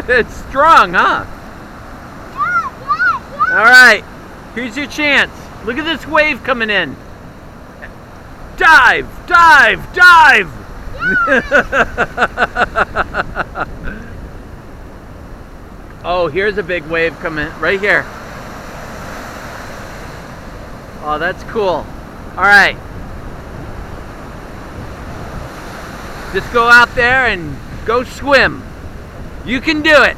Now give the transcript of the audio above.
It's strong, huh? Yeah. All right, here's your chance. Look at this wave coming in. Dive, dive, dive. Oh, here's a big wave coming right here. Oh, that's cool. All right. Just go out there and go swim. You can do it.